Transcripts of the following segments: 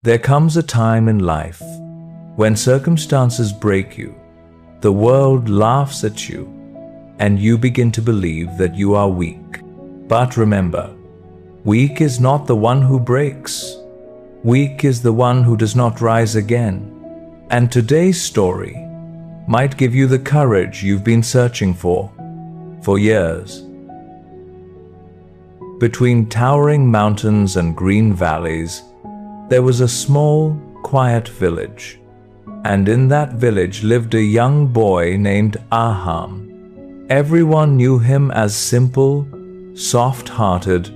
There comes a time in life when circumstances break you, the world laughs at you, and you begin to believe that you are weak. But remember, weak is not the one who breaks. Weak is the one who does not rise again. And today's story might give you the courage you've been searching for years. Between towering mountains and green valleys, there was a small, quiet village. And in that village lived a young boy named Aham. Everyone knew him as simple, soft-hearted,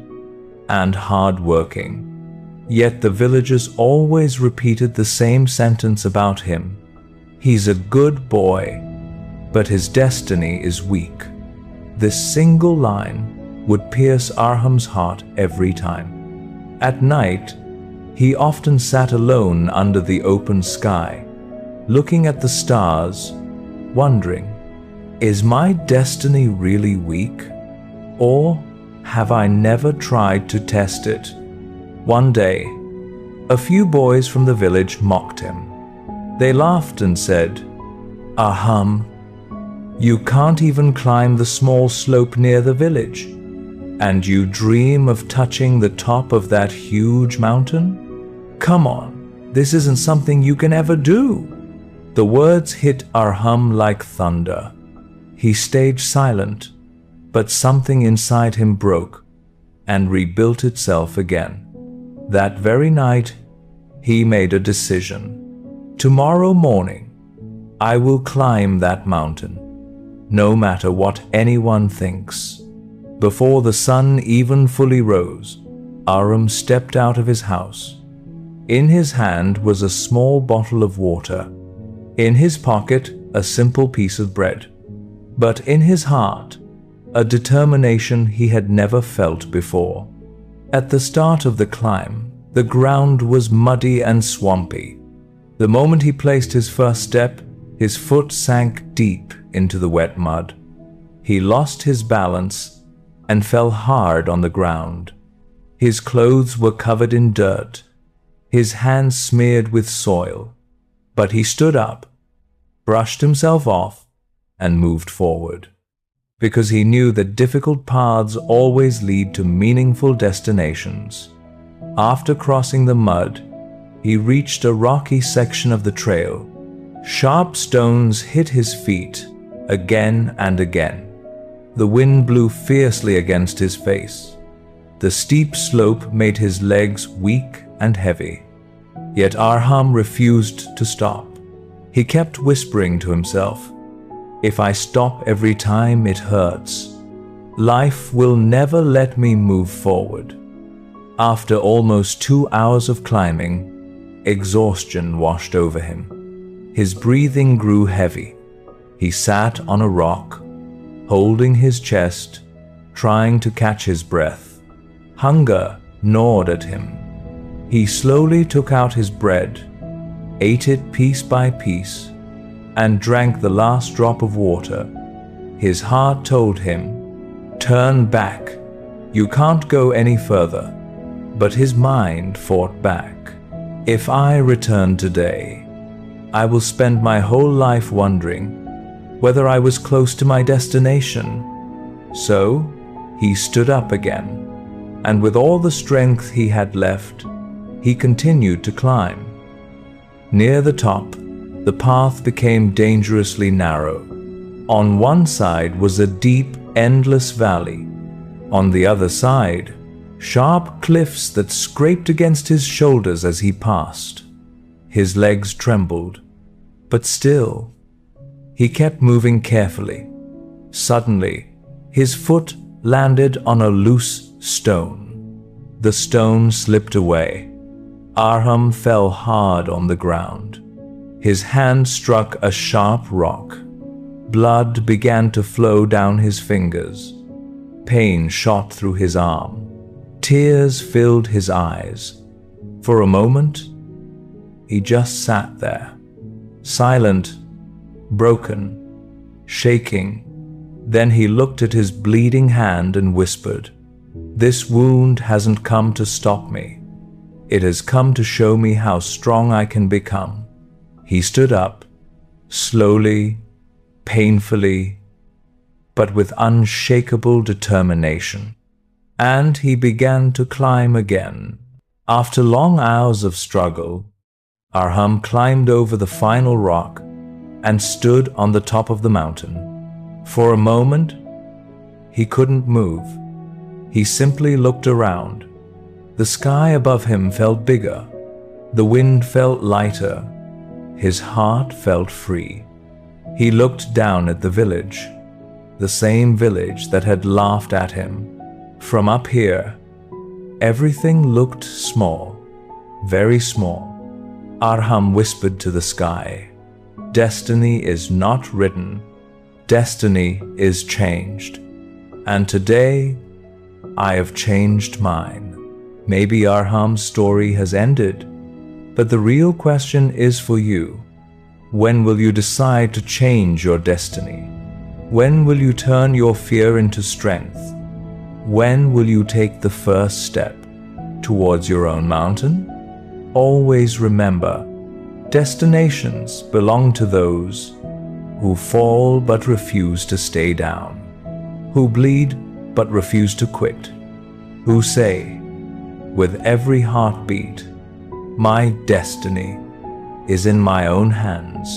and hard-working. Yet the villagers always repeated the same sentence about him. He's a good boy, but his destiny is weak. This single line would pierce Aham's heart every time. At night, he often sat alone under the open sky, looking at the stars, wondering, is my destiny really weak? Or have I never tried to test it? One day, a few boys from the village mocked him. They laughed and said, Aham, you can't even climb the small slope near the village, and you dream of touching the top of that huge mountain? Come on, this isn't something you can ever do. The words hit Aham like thunder. He stayed silent, but something inside him broke and rebuilt itself again. That very night, he made a decision. Tomorrow morning, I will climb that mountain, no matter what anyone thinks. Before the sun even fully rose, Aham stepped out of his house. In his hand was a small bottle of water. In his pocket, a simple piece of bread. But in his heart, a determination he had never felt before. At the start of the climb, the ground was muddy and swampy. The moment he placed his first step, his foot sank deep into the wet mud. He lost his balance and fell hard on the ground. His clothes were covered in dirt, his hands smeared with soil. But he stood up, brushed himself off, and moved forward, because he knew that difficult paths always lead to meaningful destinations. After crossing the mud, he reached a rocky section of the trail. Sharp stones hit his feet again and again. The wind blew fiercely against his face. The steep slope made his legs weak and heavy. Yet Aham refused to stop. He kept whispering to himself, if I stop every time it hurts, life will never let me move forward. After almost 2 hours of climbing, exhaustion washed over him. His breathing grew heavy. He sat on a rock, holding his chest, trying to catch his breath. Hunger gnawed at him. He slowly took out his bread, ate it piece by piece, and drank the last drop of water. His heart told him, turn back. You can't go any further. But his mind fought back. If I return today, I will spend my whole life wondering whether I was close to my destination. So he stood up again, and with all the strength he had left, he continued to climb. Near the top, the path became dangerously narrow. On one side was a deep, endless valley. On the other side, sharp cliffs that scraped against his shoulders as he passed. His legs trembled, but still, he kept moving carefully. Suddenly, his foot landed on a loose stone. The stone slipped away. Aham fell hard on the ground. His hand struck a sharp rock. Blood began to flow down his fingers. Pain shot through his arm. Tears filled his eyes. For a moment, he just sat there, silent, broken, shaking. Then he looked at his bleeding hand and whispered, "This wound hasn't come to stop me. It has come to show me how strong I can become. He stood up, slowly, painfully, but with unshakable determination. And he began to climb again. After long hours of struggle, Arham climbed over the final rock and stood on the top of the mountain. For a moment, he couldn't move. He simply looked around. The sky above him felt bigger. The wind felt lighter. His heart felt free. He looked down at the village, the same village that had laughed at him. From up here, everything looked small, very small. Arham whispered to the sky, "Destiny is not written. Destiny is changed. And today, I have changed mine." Maybe Arham's story has ended, but the real question is for you. When will you decide to change your destiny? When will you turn your fear into strength? When will you take the first step towards your own mountain? Always remember, destinations belong to those who fall but refuse to stay down, who bleed but refuse to quit, who say, with every heartbeat, "My destiny is in my own hands."